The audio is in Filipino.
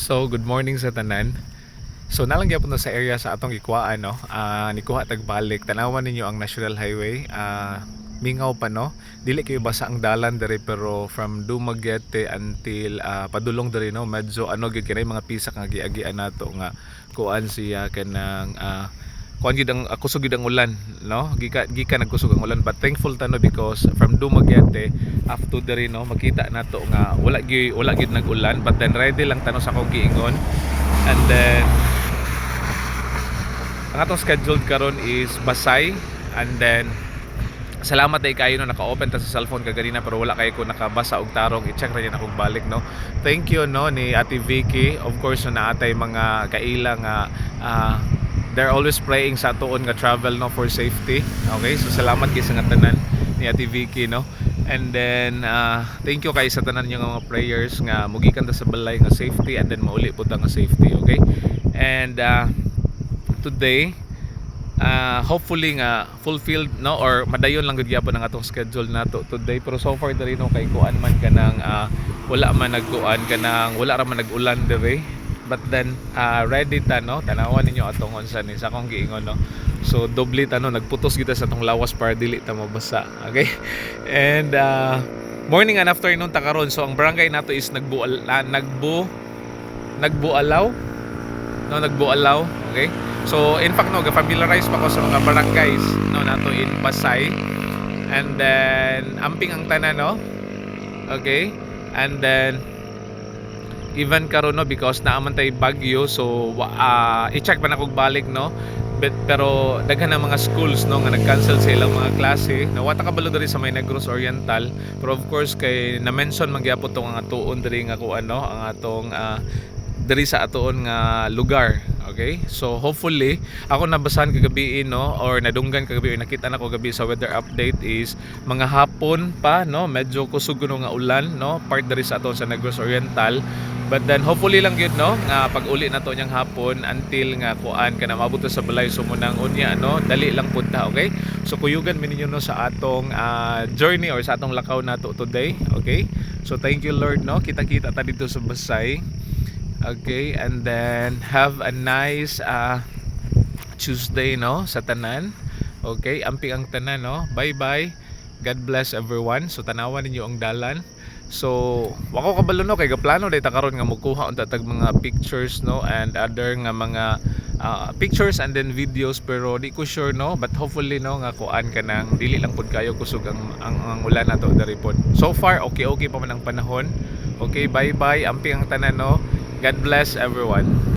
So, good morning sa tanan. So, nalang po na sa area sa atong ikuhaan, no? Nikuha tagbalik. Tanawan ninyo ang National Highway. Mingaw pa, no? Dili kayo basa ang dalan dere, pero from Dumaguete until padulong dere, no? Medyo ano gyud kinay mga pisak nga giagian nato nga kuan siya kanang kuan gid ang kusog gid ang ulan, no? Gika nagkusog ang ulan, but thankful ta, no, because from Dumaguete up to dere, no, makita nato nga wala gid nag-ulan, but then ready lang tano sa akong giingon. And then ang atong scheduled karon is Basay, and then salamat ay kayo no, naka-open ta sa cellphone kaganina pero wala kayo ko nakabasa og tarong, i-check ra yan akong balik, no. Thank you, no, ni Ate Vicky, of course, no, naatay mga kaila nga they're always praying sa tuon nga travel, no, for safety. Okay, so salamat kay sa nga tanan ni Ate Vicky, no. And then thank you kay sa tanan yung mga prayers nga mugikan ta sa balay nga safety, and then mauli po ta nga safety. Okay, and today hopefully nga fulfilled, no, or madayon lang gud gyapon ang atong schedule nato today. Pero so far diri, no, kay kuan man kanang wala man nagkuan kanang wala ra man nag-ulan diri, but then ready ta, no, tanawan ninyo atong unsa ni sa akong giingon, no. So doble ta, no, nagputos kita sa atong lawas para dili ta mabasa. Okay, and morning and afternoon ta karon. So ang barangay nato is Nagbualaw, no, Nagbualaw. Okay, so in fact, no, ga-familiarize pa ko sa mga barangays, no, nato in Pasay, and then amping ang tanan, no. Okay, and then even karon, no, because naaman tay bagyo, so i-check pa na kog balik, no. Pero daghan ang mga schools, no, nga nag-cancel sa ilang mga klase. Nawata kabalo diri sa may Negros Oriental, pero of course kay na-mention magyapon tong nga tuon diri nga kuan, no, ang atong diri sa atoon nga lugar. Okay, so hopefully ako nabasahan kagabi, no, or nadunggan kagabi, or nakita na ko gabi sa weather update is mga hapon pa, no, medyo kusog kuno nga ulan, no, part diri sa aton sa Negros Oriental. But then hopefully lang yun, no, nga pag-uli na to niyang hapon until nga kuan ka na mabuto sa balay sumunang unya, no, dali lang punta. Okay, so kuyugan mi ninyo, no, sa atong journey or sa atong lakaw nato today. Okay, so thank you Lord, no, kita-kita ta dito sa Basay. Okay, and then have a nice Tuesday, no, sa tanan. Okay, amping ang tanan, no. Bye bye, God bless everyone. So tanawan ninyo ang dalan. So wako kabalo, no, kay gaplano day ta karon nga mukuha unta tag mga pictures, no, and other nga mga pictures and then videos, pero di ko sure, no, but hopefully, no, nga kuan ka nang dili lang pud kayo kusog ang ulan nato dari pod. So far okay pa man ang panahon. Okay, bye bye, amping ang tanan, no. God bless everyone.